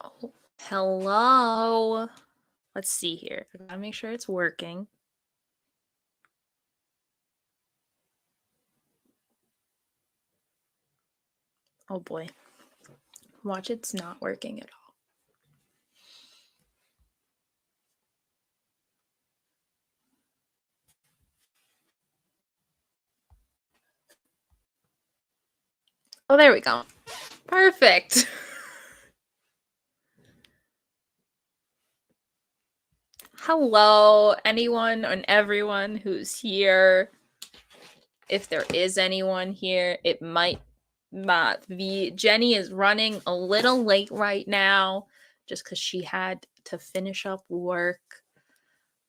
Oh, hello. Let's see here. I gotta make sure it's working. Oh boy. Watch it's not working at all. Oh, there we go. Perfect. Hello, anyone and everyone who's here. If there is anyone here, it might not be. Jenny is running a little late right now just because she had to finish up work.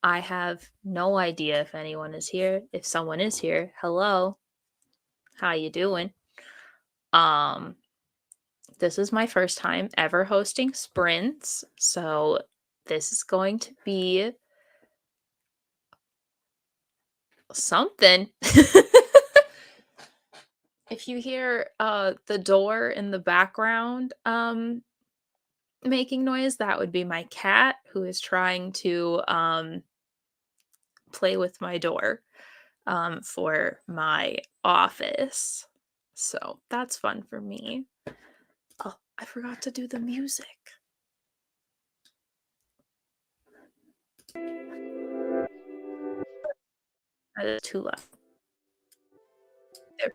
I have no idea if anyone is here. If someone is here, hello. How you doing? Um this is my first time ever hosting sprints, so this is going to be something. If you hear the door in the background making noise, that would be my cat who is trying to play with my door for my office. So that's fun for me. Oh, I forgot to do the music. That is too loud. There.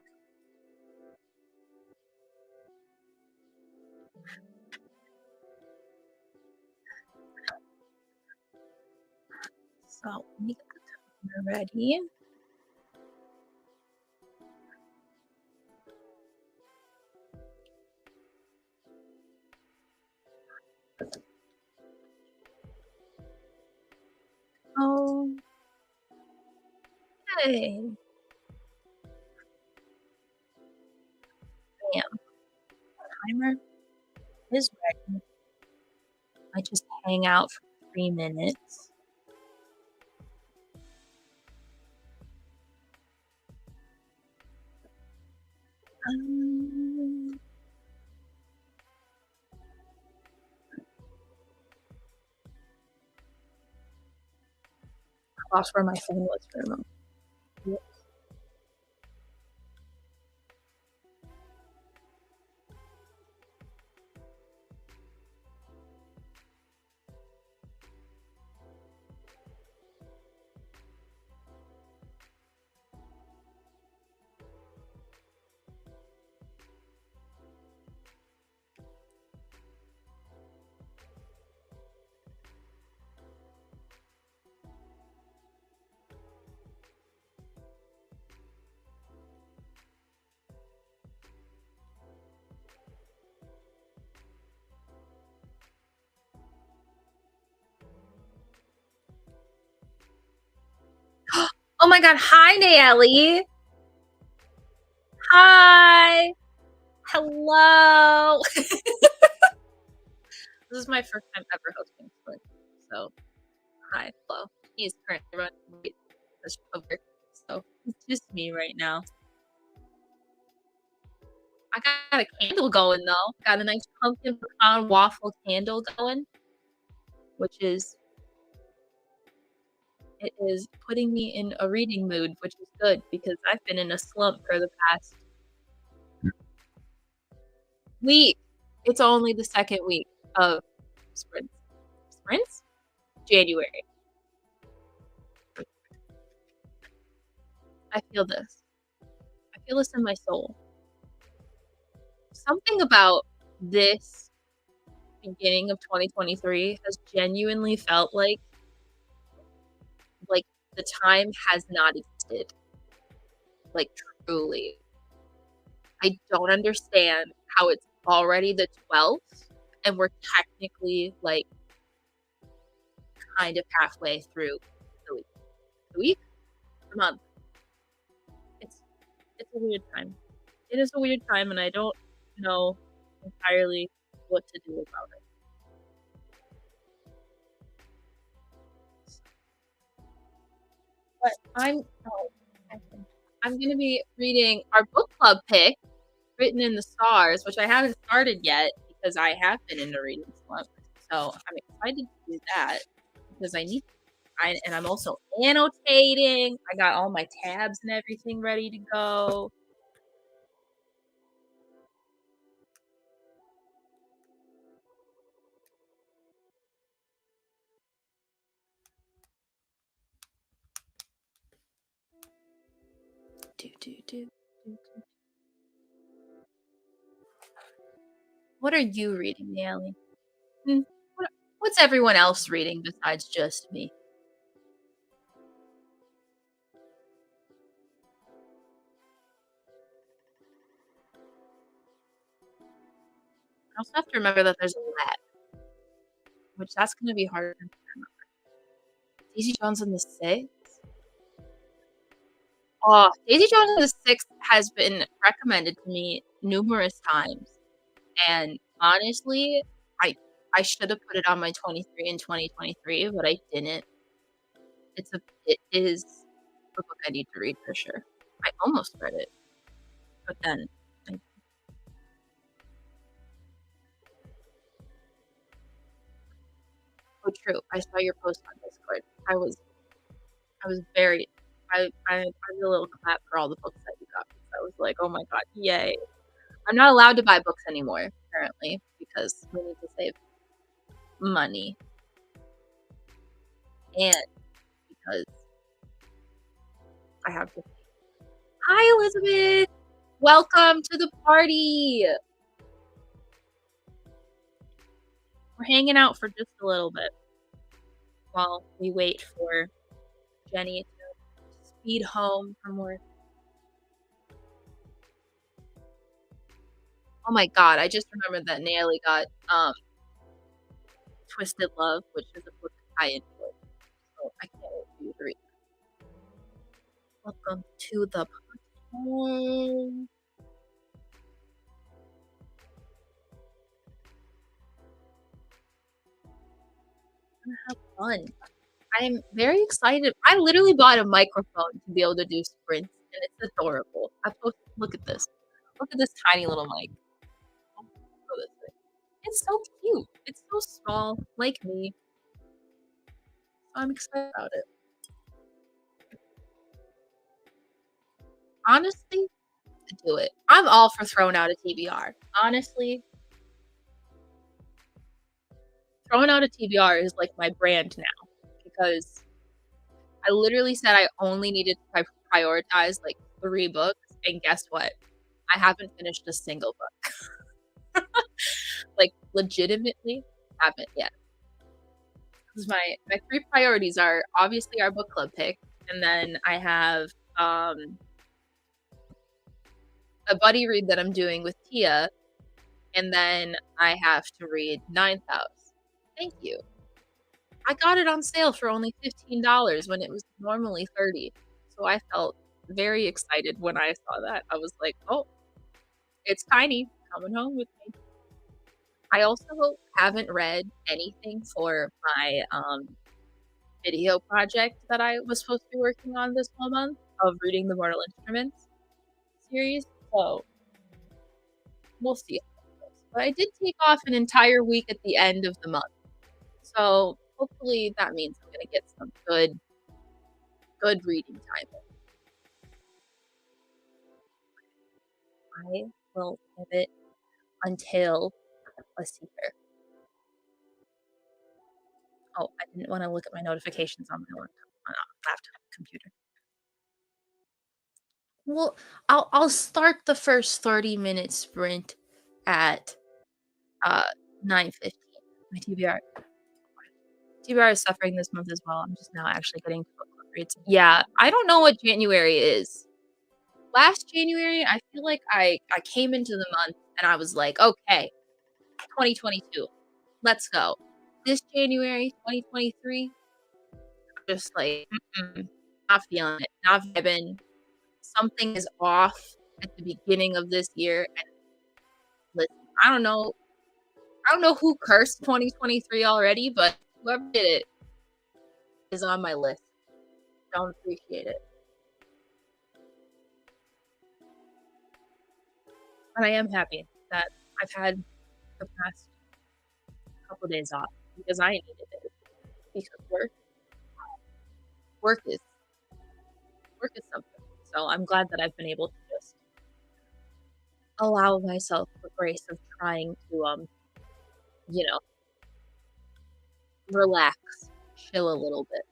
So let me get the timer ready. Oh, hey. Bam. Timer is ready. I just hang out for 3 minutes. Um, I lost where my phone was for a moment. Oh my god, hi Nayeli. Hi. Hello. This is my first time ever hosting Split. So hi, hello. He's currently running this over. So it's just me right now. I got a candle going though. Got a nice pumpkin pecan waffle candle going, which is it is putting me in a reading mood, which is good because I've been in a slump for the past week. It's only the second week of sprints. Sprints? January. I feel this. I feel this in my soul. Something about this beginning of 2023 has genuinely felt like the time has not existed. Like truly. I don't understand how it's already the 12th and we're technically like kind of halfway through the week. The week? The month. It's it's a weird time. It is a weird time and I don't know entirely what to do about it. But I'm gonna be reading our book club pick, Written in the Stars, which I haven't started yet because I have been in a reading slump. So I'm excited to do that because and I'm also annotating. I got all my tabs and everything ready to go. Do, do, do, do, do. What are you reading, Naomi? Hmm, what's everyone else reading besides just me? I also have to remember that there's a let, which that's gonna be harder to remember. Daisy Jones and the Six? Oh, Daisy Jones and the Six has been recommended to me numerous times, and honestly, I I should have put it on my 23 in 2023, but I didn't. It is a book I need to read for sure. I almost read it, but then I oh, true. I saw your post on Discord. I was very I did a little clap for all the books that you got because I was like, "Oh my god, yay." I'm not allowed to buy books anymore, apparently, because we need to save money and because I have to. Hi, Elizabeth! Welcome to the party! We're hanging out for just a little bit while we wait for Jenny to speed home from work. Oh my god, I just remembered that Nayeli got Twisted Love, which is a book I enjoyed. So I can't wait for you to read. Welcome to the party. Gonna have fun. I'm very excited. I literally bought a microphone to be able to do sprints, and it's adorable. Look at this. Look at this tiny little mic. Oh, this thing. It's so cute. It's so small, like me. So I'm excited about it. Honestly, do it. I'm all for throwing out a TBR. Honestly, throwing out a TBR is like my brand now because I literally said I only needed to prioritize like 3 books, and guess what? I haven't finished a single book. Like, legitimately haven't yet. 'Cause my 3 priorities are obviously our book club pick, and then I have, a buddy read that I'm doing with Tia, and then I have to read Ninth House. Thank you. I got it on sale for only $15 when it was normally 30, so I felt very excited when I saw that. I was like, "Oh, it's tiny, coming home with me." I also haven't read anything for my, video project that I was supposed to be working on this whole month of reading the Mortal Instruments series, so we'll see how it goes. But I did take off an entire week at the end of the month, so hopefully that means I'm gonna get some good reading time in. I will give it until let's see here. Oh, I didn't wanna look at my notifications on my laptop computer. Well, I'll start the first 30-minute sprint at, uh, 9:15. My TBR is suffering this month as well. I'm just now actually getting to book club reads. Yeah, I don't know what January is. Last January, I feel like I came into the month and I was like, "Okay, 2022, let's go." This January, 2023, just like, mm-mm, not feeling it, not vibing. Something is off at the beginning of this year, and listen, I don't know who cursed 2023 already, but whoever did it is on my list. Don't appreciate it. But I am happy that I've had the past couple days off because I needed it. Because work is work is something. So I'm glad that I've been able to just allow myself the grace of trying to you know, relax, chill a little bit.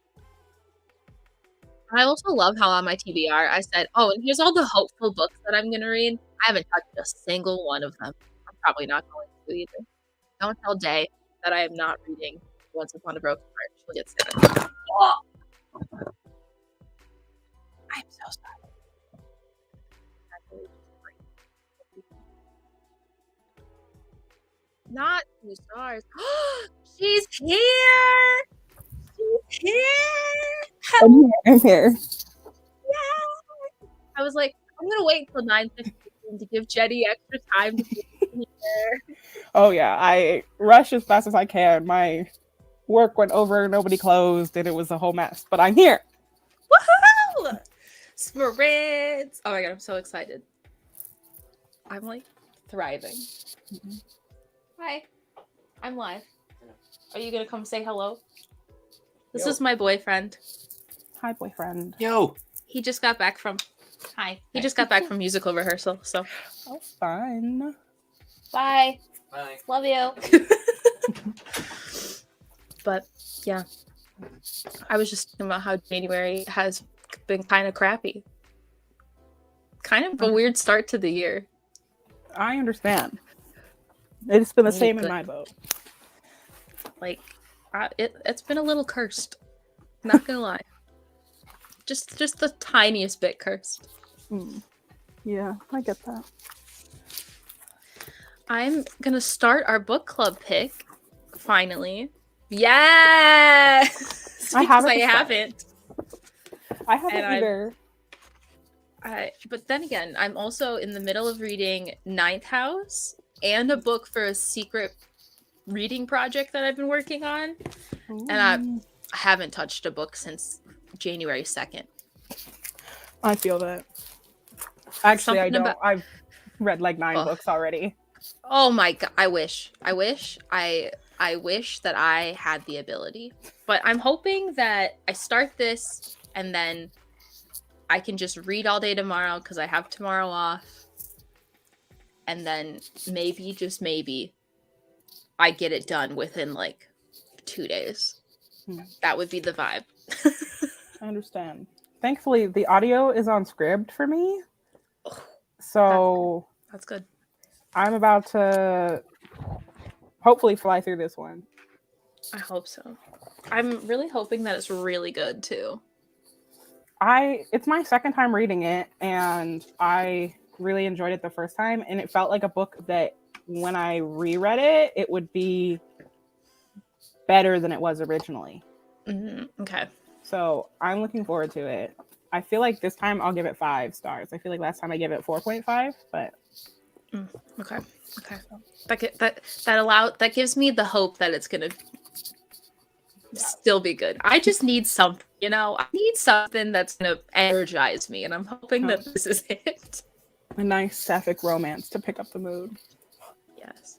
I also love how on my TBR I said, "Oh, and here's all the hopeful books that I'm gonna read." I haven't touched a single one of them. I'm probably not going to either. Don't tell Day that I am not reading Once Upon a Broken Heart. She'll get sad. Oh, I'm so sorry. Not 2 stars. She's here! She's here! I'm here. Yay! I was like, I'm gonna wait till 9:15 to give Jenni extra time to get here. Oh yeah, I rush as fast as I can. My work went over, nobody closed, and it was a whole mess. But I'm here. Woohoo! Spritz! Oh my god, I'm so excited. I'm like thriving. Mhm. Hi, I'm live. Are you gonna come say hello? This Yo. is my boyfriend. Hi, boyfriend. Yo. He just got back from musical rehearsal, so Oh, fun. bye. Bye. Love you. But yeah, I was just thinking about how January has been kind of crappy. Kind of a weird start to the year. I understand. It's been the Really same in good. my boat. Like, it's been a little cursed. Not gonna lie. Just the tiniest bit cursed. Yeah, I get that. I'm gonna start our book club pick. Finally. Yes! I Because haven't I started. haven't. I haven't And either. But then again, I'm also in the middle of reading Ninth House and a book for a secret reading project that I've been working on. And I haven't touched a book since January 2nd. I feel that. Actually, I Something don't. I've read like 9 books already. Oh my god, I wish that I had the ability. But I'm hoping that I start this and then I can just read all day tomorrow because I have tomorrow off. And then maybe, just maybe, I get it done within like 2 days. That would be the vibe. I understand. Thankfully, the audio is on Scribd for me. So That's good. I'm about to hopefully fly through this one. I hope so. I'm really hoping that it's really good too. It's my second time reading it, and I really enjoyed it the first time, and it felt like a book that when I reread it, it would be better than it was originally. Okay. So I'm looking forward to it. I feel like this time I'll give it 5 stars. I feel like last time I gave it 4.5, but okay. That gives me the hope that it's gonna still be good. I just need something, I need something that's gonna energize me, and I'm hoping that this is it. A nice sapphic romance to pick up the mood. Yes.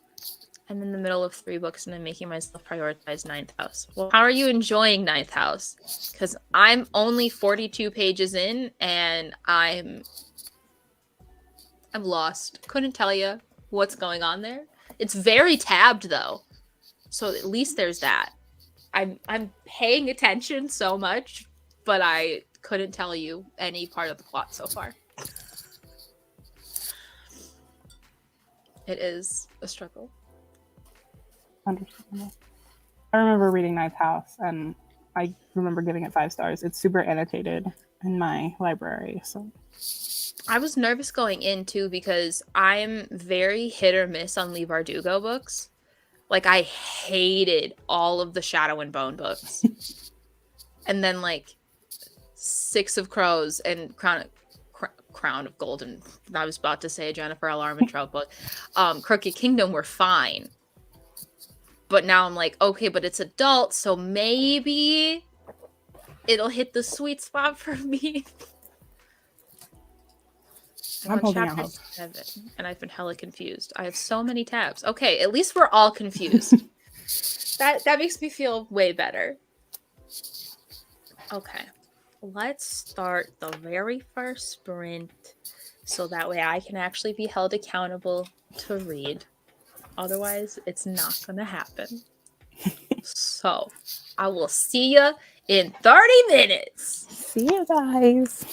I'm in the middle of 3 books and I'm making myself prioritize Ninth House. Well, how are you enjoying Ninth House? Because I'm only 42 pages in and I'm lost. Couldn't tell you what's going on there. It's very tabbed though, so at least there's that. I'm paying attention so much, but I couldn't tell you any part of the plot so far. It is a struggle. Understandable. I remember reading Ninth House, and I remember giving it 5 stars. It's super annotated in my library, so I was nervous going in too because I'm very hit or miss on Leigh Bardugo books. Like, I hated all of the Shadow and Bone books. And then, like, 6 of Crows and Crown of Gold, and I was about to say a Jennifer L. Armentrout book. Crooked Kingdom were fine. But now I'm like, okay, but it's adult, so maybe it'll hit the sweet spot for me. I'm I'm on holding out chapter hope. 7, and I've been hella confused. I have so many tabs. Okay, at least we're all confused. That makes me feel way better. Okay, let's start the very first sprint so that way I can actually be held accountable to read. Otherwise, it's not gonna happen. So, I will see you in 30 minutes. See you guys.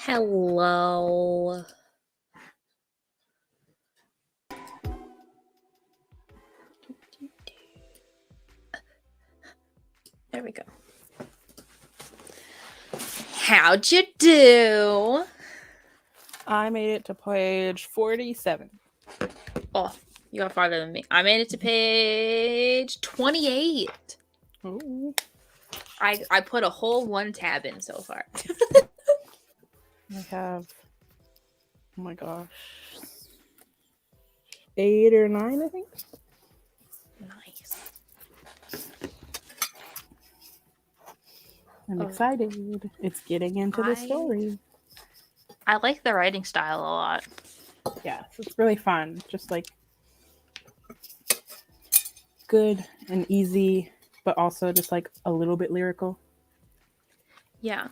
Hello. There we go. How'd you do? I made it to page 47. Oh, you got farther than me. I made it to page 28. Ooh. I put a whole one tab in so far. I have, oh my gosh, 8 or 9, I think. Nice. I'm excited. It's getting into the story. I like the writing style a lot. Yes, it's really fun. Just like good and easy, but also just like a little bit lyrical. Yeah.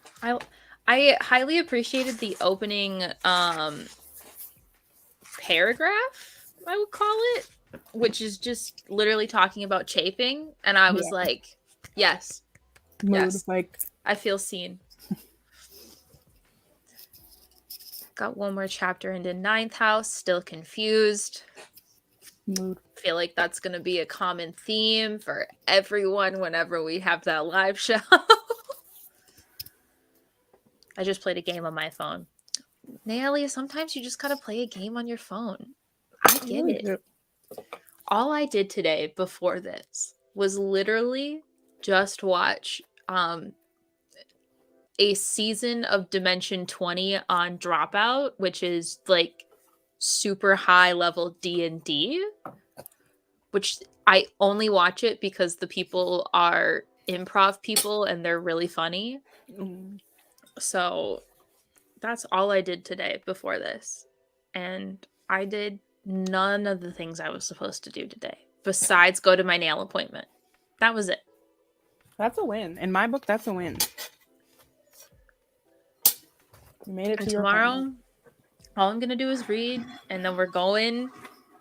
I highly appreciated the opening paragraph, I would call it, which is just literally talking about chafing, and I was like, yes. Mood, yes. like I feel seen. Got one more chapter into ninth house, still confused. Mood. Feel like that's going to be a common theme for everyone whenever we have that live show. I just played a game on my phone. Natalie, sometimes you just got to play a game on your phone. I get it. All I did today before this was literally just watch a season of Dimension 20 on Dropout, which is like super high level D&D, which I only watch it because the people are improv people and they're really funny. So that's all I did today before this. And I did none of the things I was supposed to do today besides go to my nail appointment. That was it. That's a win. In my book, that's a win. You made it to your tomorrow. All I'm going to do is read, and then we're going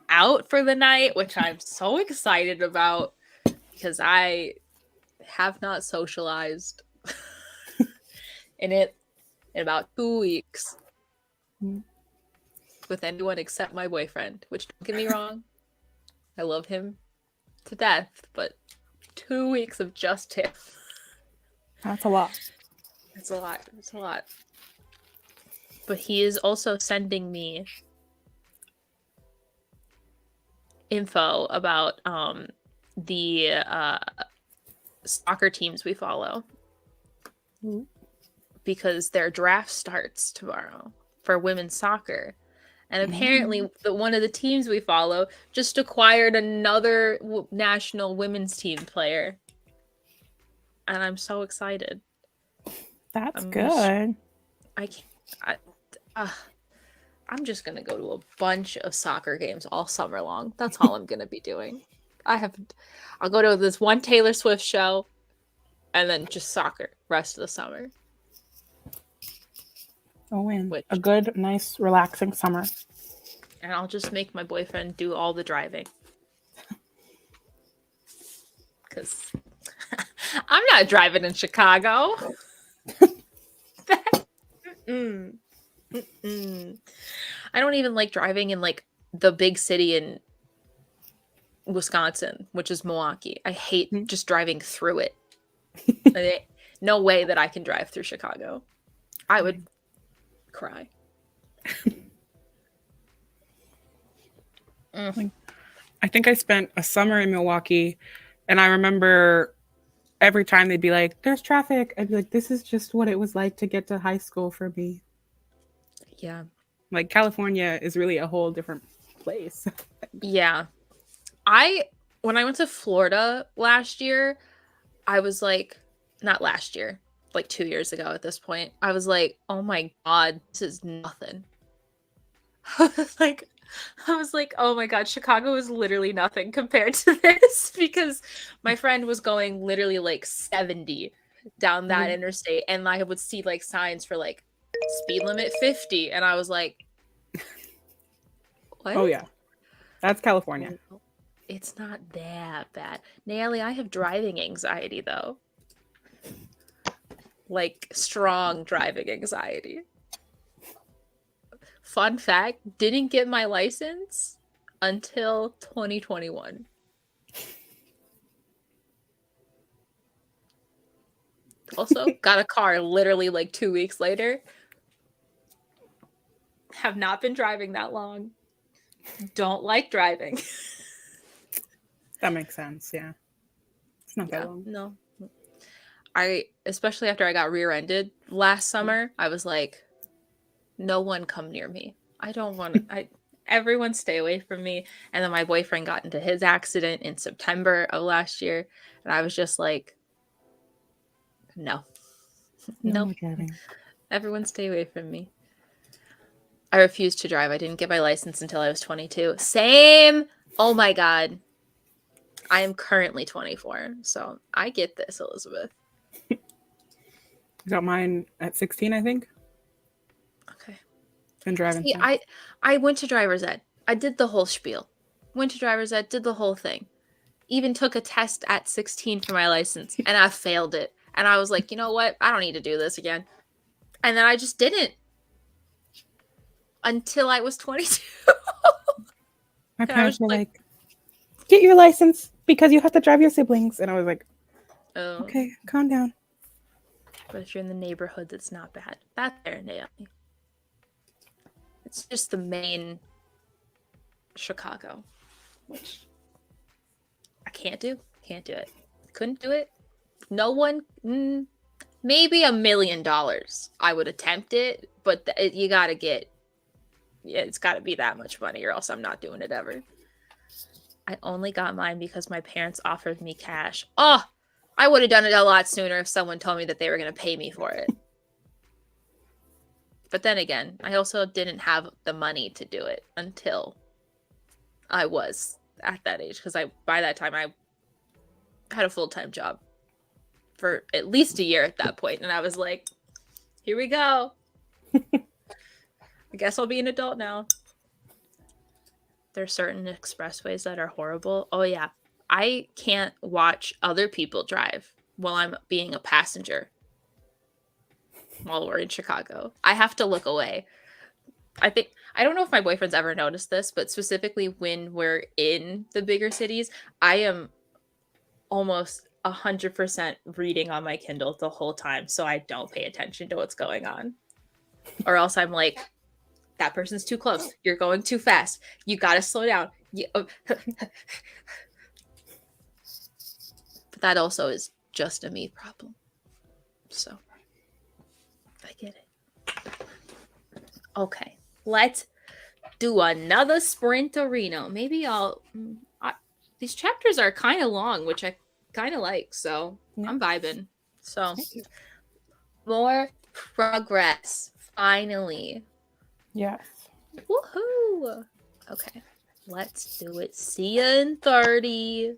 out for the night, which I'm so excited about because I have not socialized in about 2 weeks with anyone except my boyfriend, which, don't get me wrong, I love him to death, but 2 weeks of just him. That's a lot. It's a lot. It's a lot. But he is also sending me info about the soccer teams we follow. Because their draft starts tomorrow for women's soccer. And apparently one of the teams we follow just acquired another national women's team player. And I'm so excited. That's good. I'm just going to go to a bunch of soccer games all summer long. That's all I'm going to be doing. I'll go to this one Taylor Swift show and then just soccer rest of the summer. A win. A good, nice, relaxing summer. And I'll just make my boyfriend do all the driving. Because I'm not driving in Chicago. I don't even like driving in like the big city in Wisconsin, which is Milwaukee. I hate just driving through it. No way that I can drive through Chicago. I would cry. I think I spent a summer in Milwaukee, and I remember every time they'd be like, there's traffic. I'd be like, this is just what it was like to get to high school for me. Yeah. Like, California is really a whole different place. Yeah. When I went to Florida last year, I was like, not last year, like 2 years ago at this point, I was like, oh my God, this is nothing. I was like, oh my God, Chicago is literally nothing compared to this, because my friend was going literally like 70 down that interstate, and I would see like signs for like speed limit 50, and I was like, what? Oh yeah, that's California. It's not that bad. Natalie, I have driving anxiety though. Like strong driving anxiety. fun fact, didn't get my license until 2021. Also, got a car literally like 2 weeks later. Have not been driving that long. Don't like driving. That makes sense. Yeah. It's not Yeah, that long. no. Especially after I got rear-ended last summer, I was like, no one come near me. I don't want to, everyone stay away from me. And then my boyfriend got into his accident in September of last year. And I was just like, no, No nope. more driving. Everyone stay away from me. I refused to drive. I didn't get my license until I was 22. Same. Oh my God. I am currently 24. So I get this, Elizabeth. Got mine at 16, I think. Okay. Been driving See, since. I went to driver's ed. I did the whole spiel. Went to driver's ed, did the whole thing. Even took a test at 16 for my license, and I failed it. And I was like, you know what? I don't need to do this again. And then I just didn't until I was 22. My And I was parents were like, like, get your license because you have to drive your siblings. And I was like, oh. okay, calm down. But if you're in the neighborhood, that's not bad. That's fair, Naomi. It's just the main Chicago, which I can't do. Can't do it. Couldn't do it. No one. Maybe $1 million. I would attempt it, but you gotta get. Yeah, it's got to be that much money, or else I'm not doing it ever. I only got mine because my parents offered me cash. Oh, I would have done it a lot sooner if someone told me that they were going to pay me for it. But then again, I also didn't have the money to do it until I was at that age, because by that time I had a full-time job for at least a year at that point, and I was like, here we go. I guess I'll be an adult now. There's certain expressways that are horrible. Oh yeah, I can't watch other people drive while I'm being a passenger while we're in Chicago. I have to look away. I don't know if my boyfriend's ever noticed this, but specifically when we're in the bigger cities, I am almost 100% reading on my Kindle the whole time, so I don't pay attention to what's going on. Or else I'm like, that person's too close. You're going too fast. You gotta slow down. But that also is just a me problem. So I get it. Okay, let's do another sprinterino. Maybe these chapters are kind of long, which I kind of like. So yeah. I'm vibing. So more progress. Finally. Yes. Woohoo. Okay, let's do it. See ya in 30.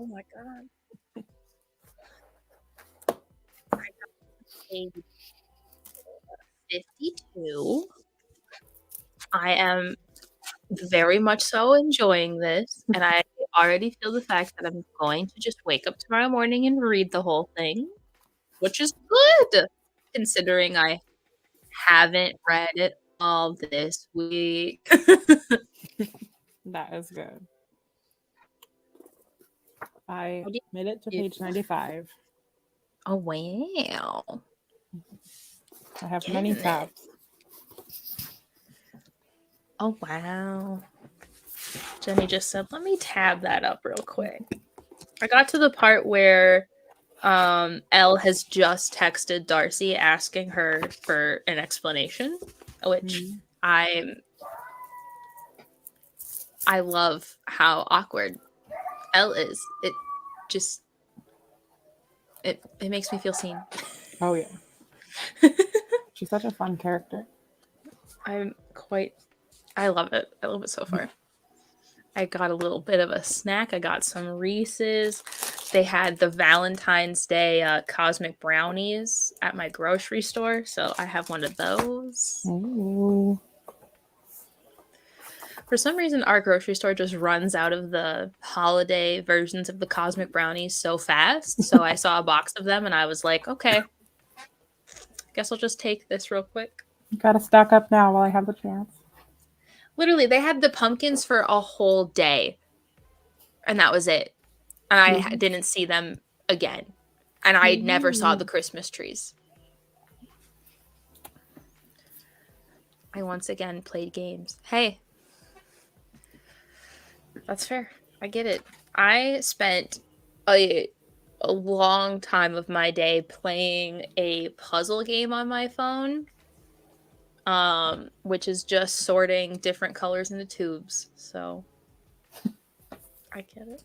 Oh my god. I got paid 52. I am very much so enjoying this, and I already feel the fact that I'm going to just wake up tomorrow morning and read the whole thing, which is good considering I haven't read it all this week. That is good. I How do made it to you- page 95. Oh wow. I have many Getting it. tabs. Oh wow. Jenny just said, let me tab that up real quick. I got to the part where Elle has just texted Darcy asking her for an explanation, which Mhm. I love how awkward Elle is. It just it makes me feel seen. Oh, yeah. She's such a fun character. I love it. I love it so far. I got a little bit of a snack. I got some Reese's. They had the Valentine's Day cosmic brownies at my grocery store, so I have one of those. Ooh. For some reason, our grocery store just runs out of the holiday versions of the cosmic brownies so fast. So I saw a box of them and I was like, okay, guess I'll just take this real quick. Gotta stock up now while I have the chance. Literally, they had the pumpkins for a whole day, and that was it. And I didn't see them again. And I never saw the Christmas trees. I once again played games. Hey, that's fair. I get it. I spent a long time of my day playing a puzzle game on my phone, which is just sorting different colors into tubes. So I get it.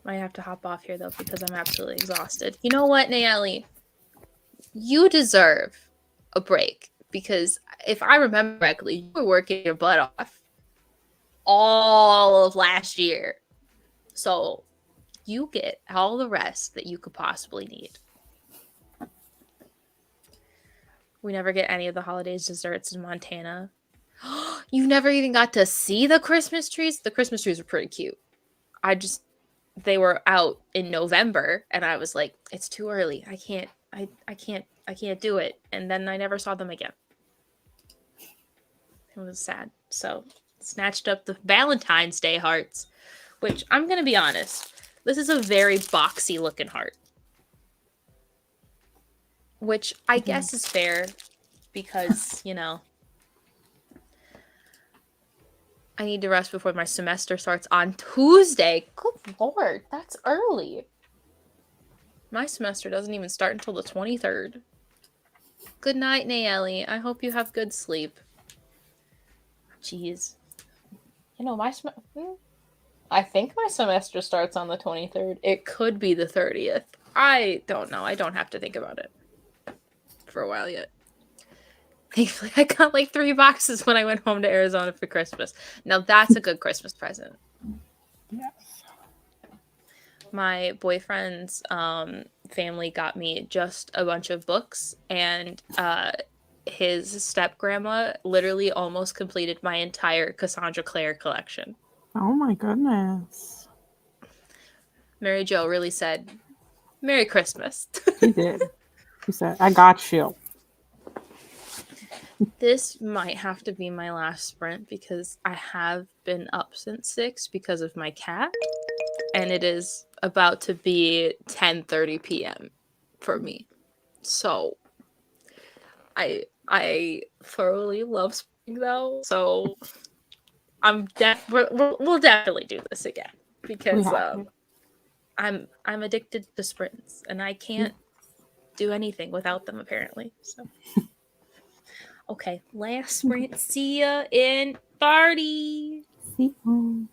Might have to hop off here though because I'm absolutely exhausted. You know what, Nayeli? You deserve a break because if I remember correctly, you were working your butt off all of last year. So you get all the rest that you could possibly need. We never get any of the holidays desserts in Montana. You never even got to see the Christmas trees? The Christmas trees were pretty cute. They were out in November and I was like, it's too early. I can't do it. And then I never saw them again. It was sad. So snatched up the Valentine's Day hearts, which I'm going to be honest, this is a very boxy looking heart. Which I guess is fair because, you know, I need to rest before my semester starts on Tuesday. Good lord, that's early. My semester doesn't even start until the 23rd. Good night, Nayeli. I hope you have good sleep. Jeez. You know, I think my semester starts on the 23rd. It could be the 30th. I don't know. I don't have to think about it for a while yet. Thankfully, I got like 3 boxes when I went home to Arizona for Christmas. Now that's a good Christmas present. Yes. My boyfriend's family got me just a bunch of books, and his step grandma literally almost completed my entire Cassandra Clare collection. Oh my goodness. Mary Jo really said, Merry Christmas. She did. She said, I got you. This might have to be my last sprint because I have been up since 6 because of my cat, and it is about to be 10:30 p.m. for me. So I thoroughly love spring though, so we'll definitely do this again because I'm addicted to sprints and I can't do anything without them apparently. So okay, last sprint. See ya in 30. See you.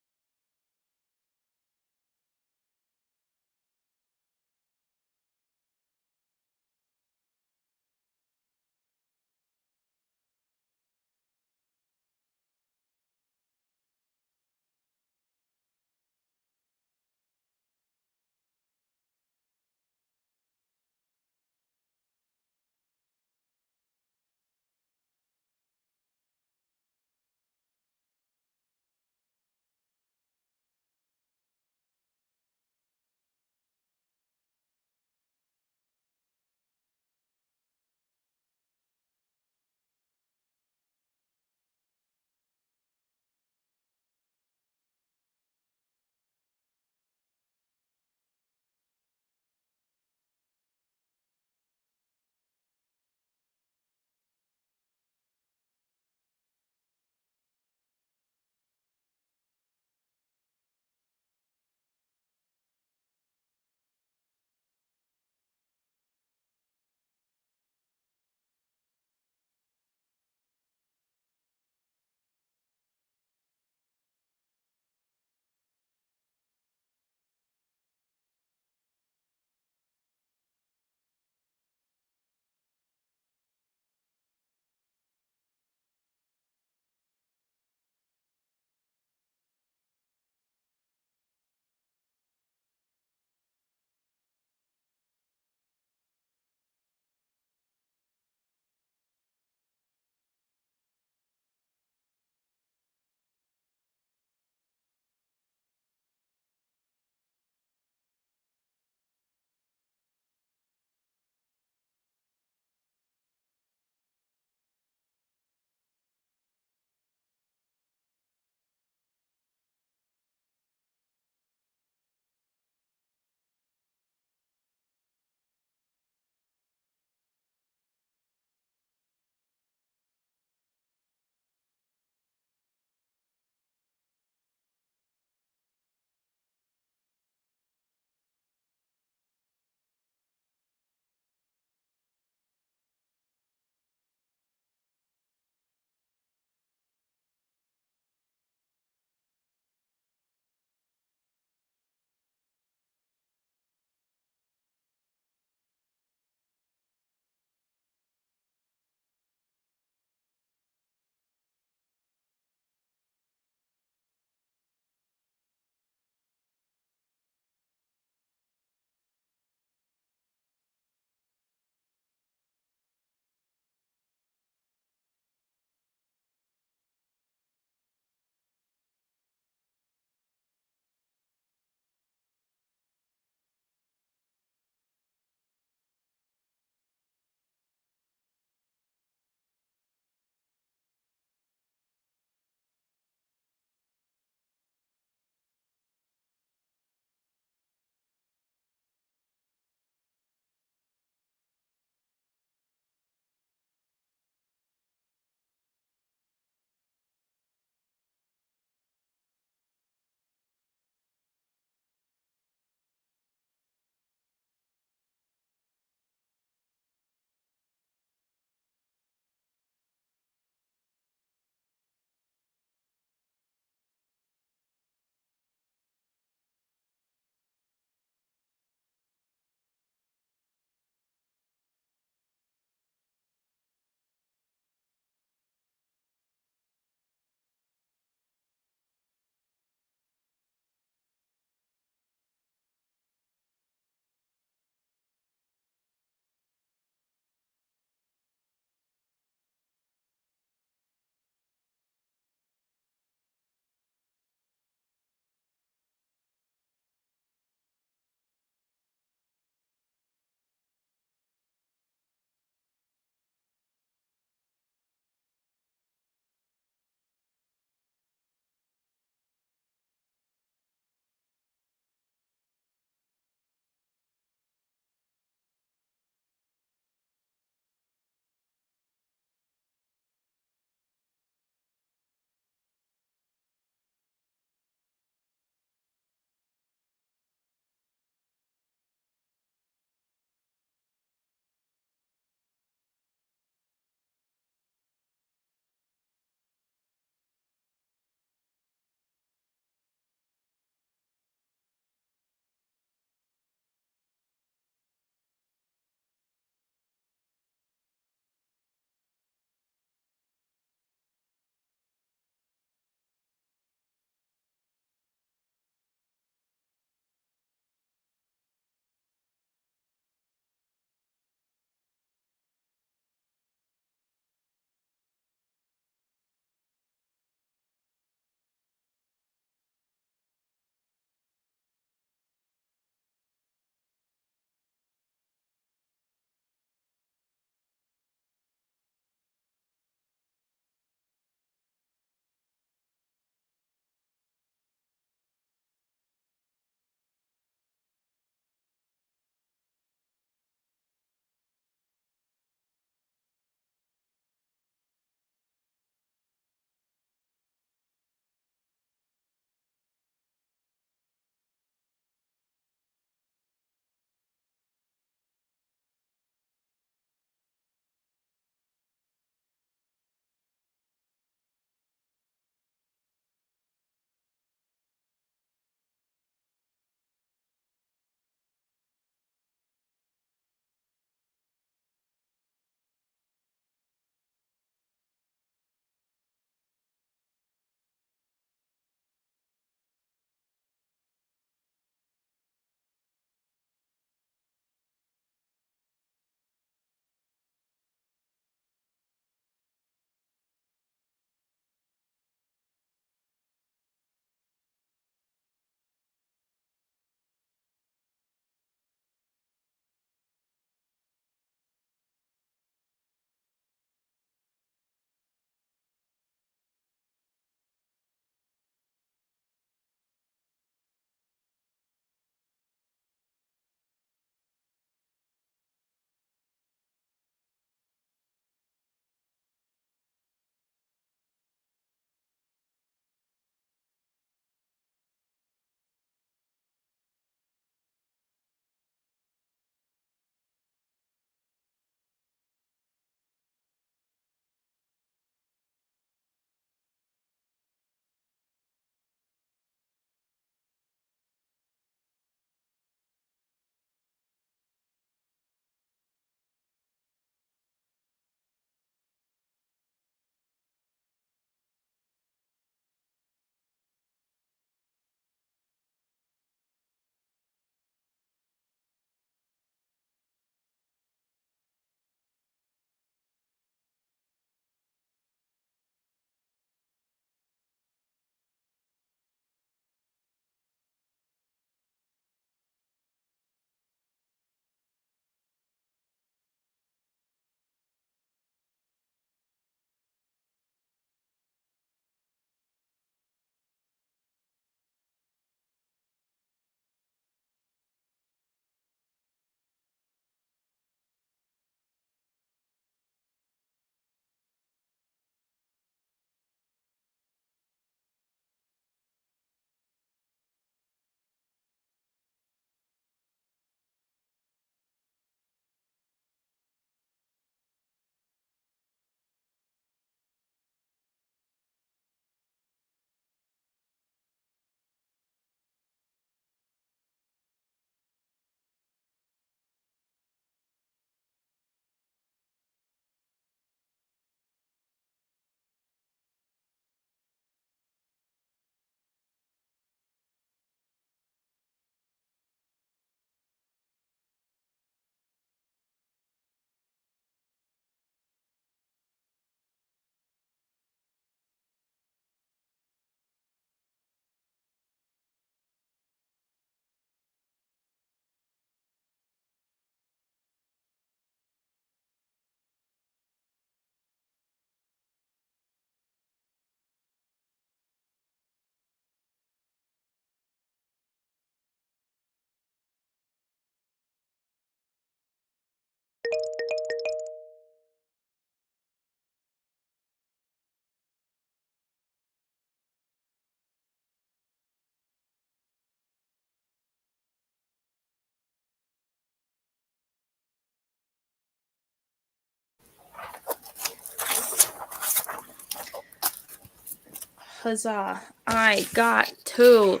Huzzah. I got to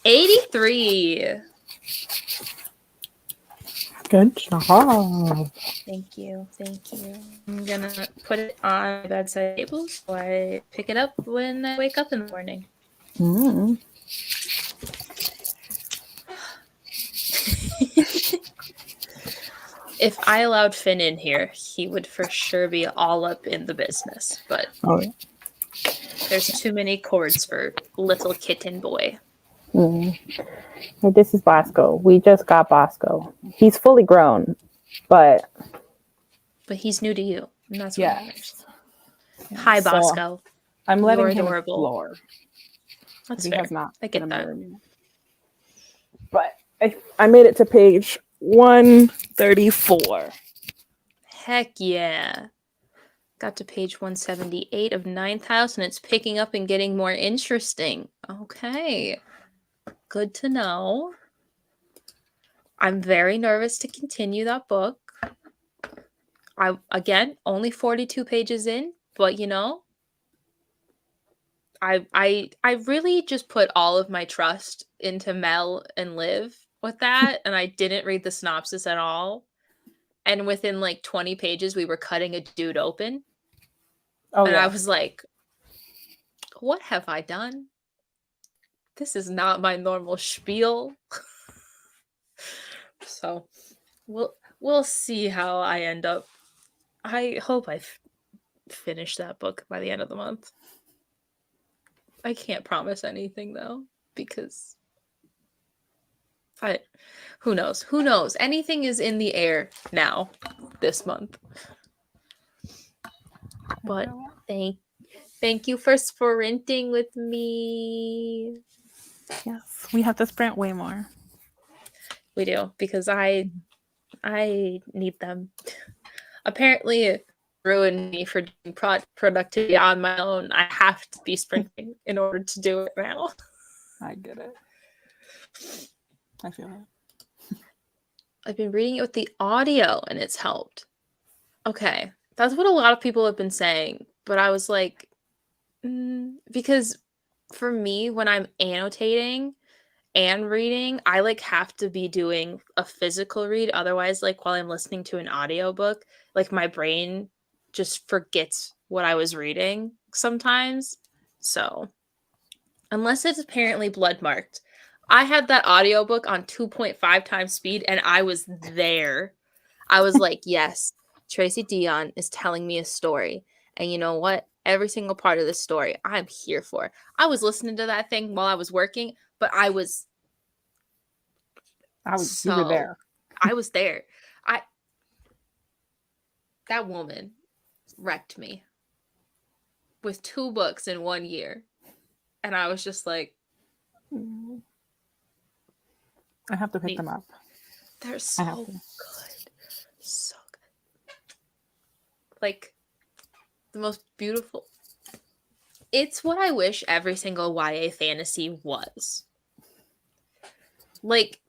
83. Good job. Thank you. Thank you. I'm going to put it on my bedside table so I pick it up when I wake up in the morning. Mm. If I allowed Finn in here, he would for sure be all up in the business, but there's too many cords for little kitten boy. Mm. This is Bosco. We just got Bosco. He's fully grown, but he's new to you, and that's what matters. Yeah, Hi, so Bosco. I'm letting You're him adorable. explore. That's He fair. has not I get been that. a mirror yet. But I made it to page 134. Heck yeah. Got to page 178 of Ninth House, and it's picking up and getting more interesting. Okay. Good to know. I'm very nervous to continue that book. Again, only 42 pages in, but you know, I really just put all of my trust into Mel and Liv with that, and I didn't read the synopsis at all. And within like 20 pages, we were cutting a dude open. Oh, and yeah. I was like, what have I done? This is not my normal spiel. So we'll see how I end up. I hope I finish that book by the end of the month. I can't promise anything though, because who knows? Anything is in the air now this month. But thank you for sprinting with me. Yes, we have to sprint way more. We do, because I need them. Apparently it ruined me for doing productivity on my own. I have to be sprinting in order to do it now. I get it. I feel it. I've been reading it with the audio and it's helped. Okay. That's what a lot of people have been saying. But I was like, because for me, when I'm annotating and reading, I like have to be doing a physical read. Otherwise, like while I'm listening to an audiobook, like my brain just forgets what I was reading sometimes. So unless it's apparently blood marked. I had that audiobook on 2.5 times speed and I was there. I was like, yes, Tracy Dion is telling me a story. And you know what? Every single part of this story, I'm here for. I was listening to that thing while I was working, but you were there. I was there. That woman wrecked me with 2 books in 1 year. And I was just like, I have to pick them up. They're so good. So good. Like, the most beautiful. It's what I wish every single YA fantasy was. Like,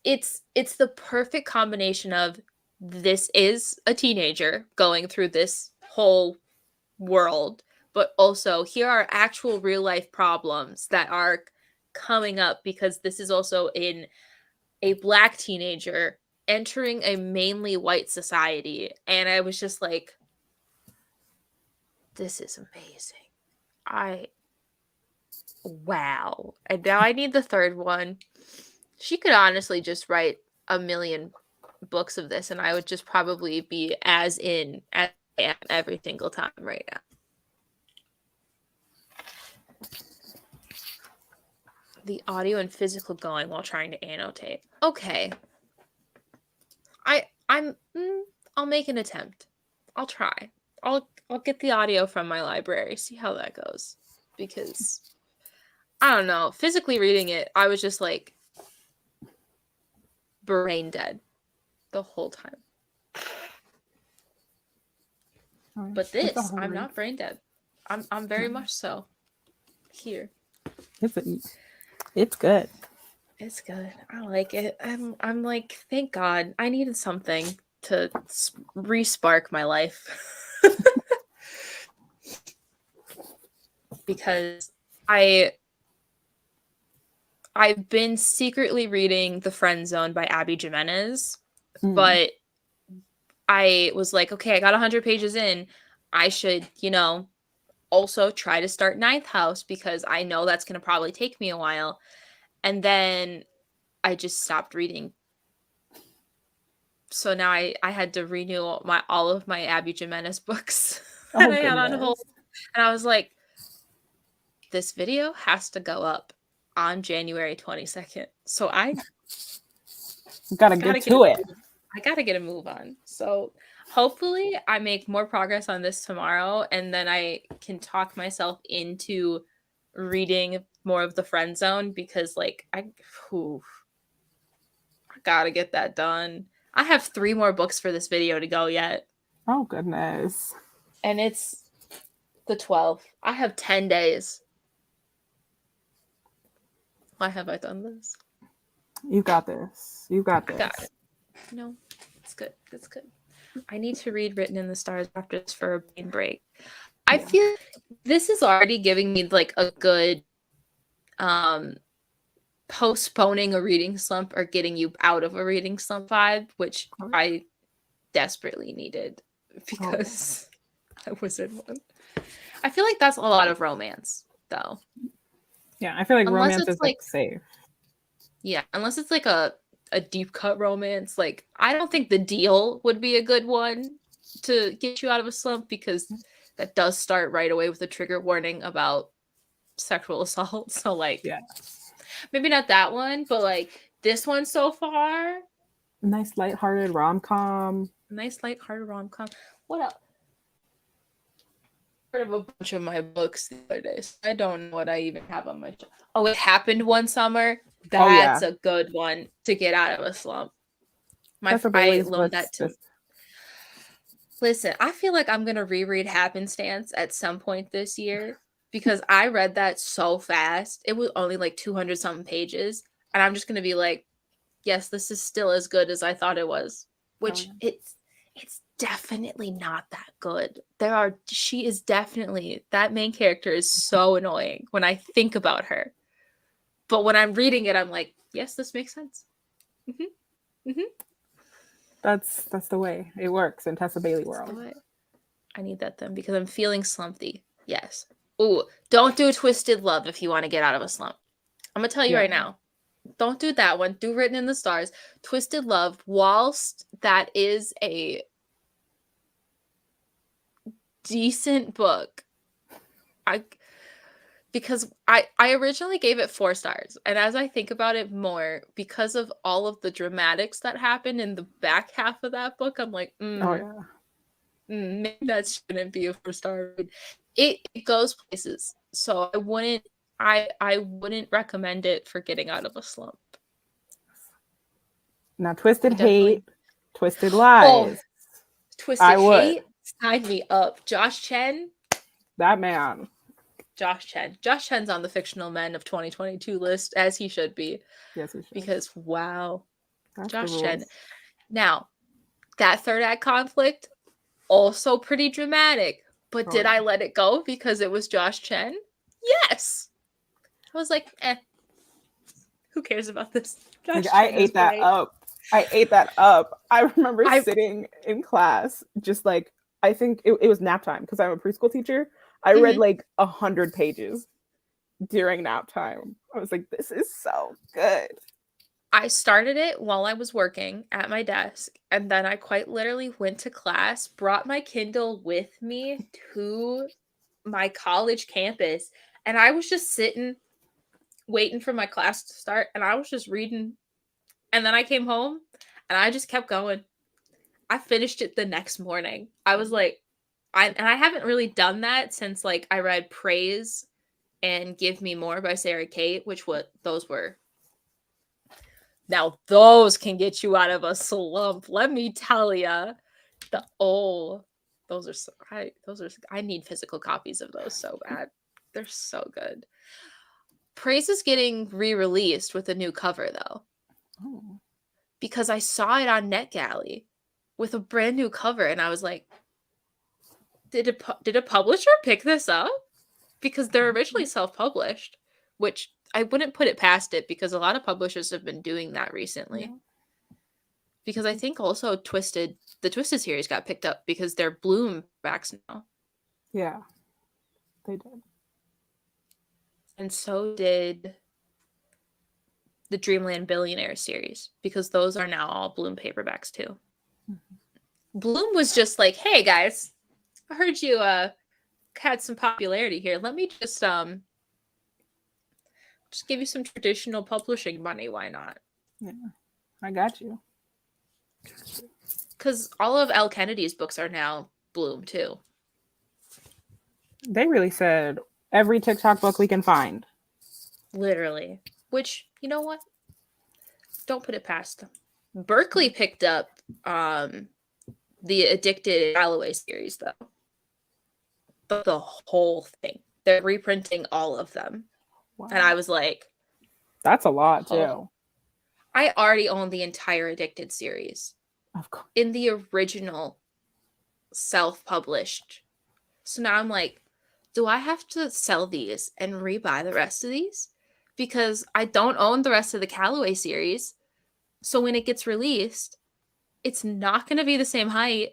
it's the perfect combination of this is a teenager going through this whole world, but also here are actual real life problems that are coming up because this is also in a Black teenager entering a mainly white society. And I was just like, this is amazing. Wow. And now I need the third one. She could honestly just write a million books of this and I would just probably be as in as I am every single time right now. The audio and physical going while trying to annotate. Okay. I'll make an attempt. I'll try. I'll get the audio from my library, see how that goes. Because I don't know, physically reading it, I was just like brain dead the whole time. But this, I'm not brain dead. I'm very much so here. It's good. It's good. I like it. I'm like, thank God. I needed something to re-spark my life. because I've been secretly reading The Friend Zone by Abby Jimenez, but I was like, okay, I got 100 pages in. I should, also try to start Ninth House because I know that's going to probably take me a while. And then I just stopped reading. So now I had to renew all of my Abby Jimenez books that I had on hold. And I was like, this video has to go up on January 22nd. So I gotta get to it. I gotta get a move on. So hopefully I make more progress on this tomorrow, and then I can talk myself into reading more of The Friend Zone because I gotta get that done. I have 3 more books for this video to go yet. Oh goodness. And it's the 12th. I have 10 days. Why have I done this? You got this. You got this. Got it. No, it's good. It's good. I need to read Written in the Stars after this for a brain break. I feel this is already giving me a good postponing a reading slump or getting you out of a reading slump vibe, which I desperately needed because I was in one. I feel like that's a lot of romance, though. Yeah, I feel like romance is safe. Yeah, unless it's a deep cut romance. I don't think The Deal would be a good one to get you out of a slump because that does start right away with a trigger warning about sexual assault. So maybe not that one, but this one so far. Nice lighthearted rom-com. What else? I heard of a bunch of my books the other day. So I don't know what I even have on my shelf. Oh, It Happened One Summer. That's a good one to get out of a slump. I loaned that to. Listen, I feel like I'm gonna reread Happenstance at some point this year because I read that so fast. It was only 200 something pages, and I'm just gonna be like, yes, this is still as good as I thought it was. Which it's definitely not that good. She is definitely, that main character is so annoying when I think about her. But when I'm reading it, I'm like, yes, this makes sense. Mm-hmm. Mm-hmm. That's the way it works in Tessa Bailey world. I need that then because I'm feeling slumpy. Yes. Ooh, don't do Twisted Love if you want to get out of a slump. I'm going to tell you right now. Don't do that one. Do Written in the Stars. Twisted Love, whilst that is a decent book, because I originally gave it 4 stars, and as I think about it more, because of all of the dramatics that happened in the back half of that book, I'm like, maybe that shouldn't be a 4-star read. It goes places, so I wouldn't recommend it for getting out of a slump. Now, Twisted Hate, Twisted Lies. Twisted Hate, sign me up. Josh Chen. That man. Josh Chen. Josh Chen's on the Fictional Men of 2022 list, as he should be. Yes, he should. Because, wow. That's Josh Chen. Now, that third act conflict, also pretty dramatic. But did I let it go because it was Josh Chen? Yes. I was like, who cares about this? I ate that up. I remember sitting in class, just I think it was nap time because I'm a preschool teacher. I read 100 pages during nap time. I was like, this is so good. I started it while I was working at my desk, and then I quite literally went to class, brought my Kindle with me to my college campus, and I was just sitting, waiting for my class to start, and I was just reading. And then I came home, and I just kept going. I finished it the next morning. I was like, I haven't really done that since I read Praise and Give Me More by Sarah Kate, those were. Now those can get you out of a slump. Let me tell ya. I need physical copies of those so bad. They're so good. Praise is getting re-released with a new cover though. Oh. Because I saw it on NetGalley with a brand new cover, and I was like, did a publisher pick this up? because they're originally self-published, which I wouldn't put it past it because a lot of publishers have been doing that recently. Yeah. Because I think also the Twisted series got picked up because they're Bloom backs now. Yeah, they did. And so did the Dreamland Billionaire series because those are now all Bloom paperbacks too. Bloom was just like, hey guys, I heard you had some popularity here. Let me just give you some traditional publishing money. Why not? Yeah, I got you. Because all of L. Kennedy's books are now Bloom too. They really said every TikTok book we can find. Literally. Which, you know what? Don't put it past them. Berkeley picked up the Addicted Galloway series though. The whole thing. They're reprinting all of them. Wow. And I was like, that's a lot too. I already own the entire Addicted series. Of course. In the original self-published. So now I'm like, do I have to sell these and rebuy the rest of these? Because I don't own the rest of the Calloway series. So when it gets released, it's not going to be the same height.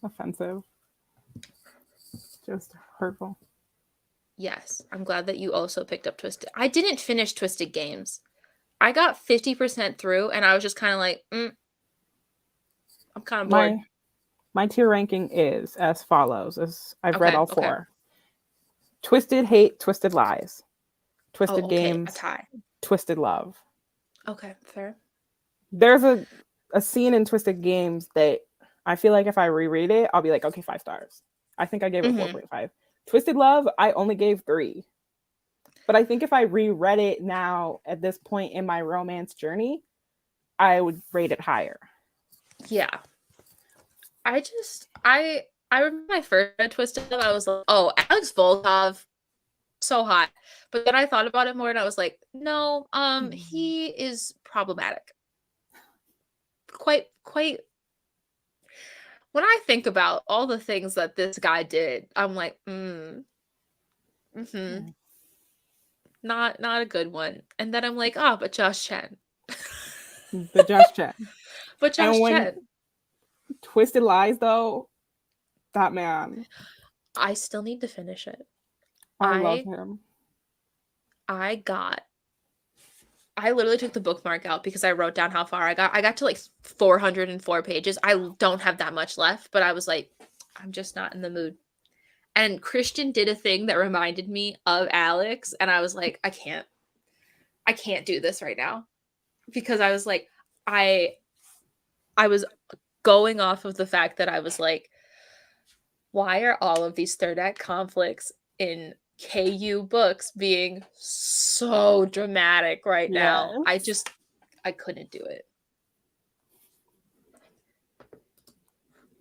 Offensive. Just hurtful. Yes. I'm glad that you also picked up Twisted. I didn't finish Twisted Games. I got 50% through and I was just kind of like, I'm kind of bored. My tier ranking is as follows. As I've read all four. Okay. Twisted Hate, Twisted Lies. Twisted Games, a tie. Twisted Love. Okay, fair. There's a scene in Twisted Games that I feel like if I reread it, I'll be like, okay, 5 stars. I think I gave it 4.5. Twisted Love, I only gave 3. But I think if I reread it now at this point in my romance journey, I would rate it higher. Yeah. I remember my first read Twisted Love, I was like, oh, Alex Volkov, so hot. But then I thought about it more and I was like, no, he is problematic. Quite when I think about all the things that this guy did, I'm like, not a good one. And then I'm like, but Josh Chen. The Josh Chen. But Josh Chen. Twisted Lies, though, that man. I still need to finish it. I love him. I literally took the bookmark out because I wrote down how far I got. I got to like 404 pages. I don't have that much left, but I was like, I'm just not in the mood. And Christian did a thing that reminded me of Alex. And I was like, I can't do this right now. Because I was like, I was going off of the fact that I was like, why are all of these third act conflicts in KU books being so dramatic right now? I couldn't do it.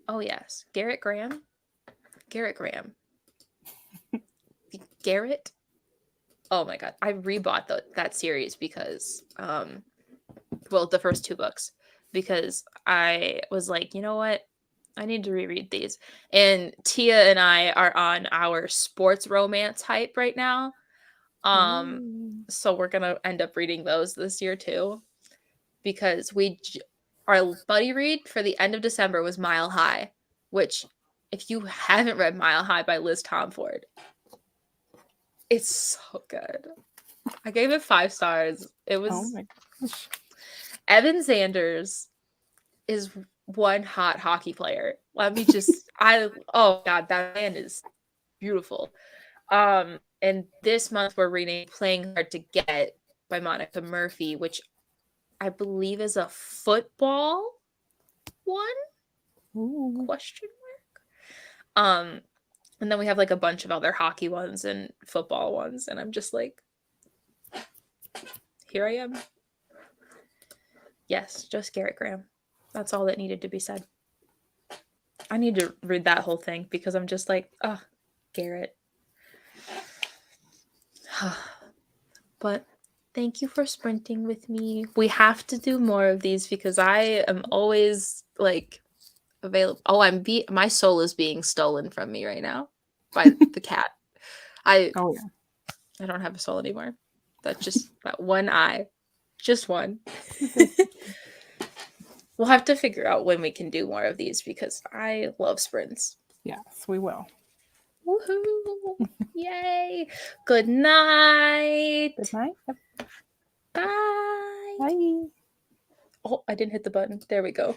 Oh yes, Garrett Graham. Garrett. Oh my god, I rebought that series because the first 2 books, because I was like, you know what? I need to reread these. And Tia and I are on our sports romance hype right now. So we're going to end up reading those this year too. Because our buddy read for the end of December was Mile High, which if you haven't read Mile High by Liz Tomford, it's so good. I gave it 5 stars. It was... Oh my gosh. Evan Sanders is one hot hockey player. Let me just oh god, that man is beautiful. And this month we're reading Playing Hard to Get by Monica Murphy, which I believe is a football one? Ooh. Question mark. And then we have like a bunch of other hockey ones and football ones, and I'm just like, here I am. Yes, just Garrett Graham. That's all that needed to be said. I need to read that whole thing because I'm just like, Garrett. But thank you for sprinting with me. We have to do more of these because I am always like available. Oh, my soul is being stolen from me right now by the cat. I Oh yeah. I don't have a soul anymore. That's just that one eye. Just one. We'll have to figure out when we can do more of these because I love sprints. Yes, we will. Woohoo! Yay! Good night. Good night. Bye. Bye. Oh, I didn't hit the button. There we go.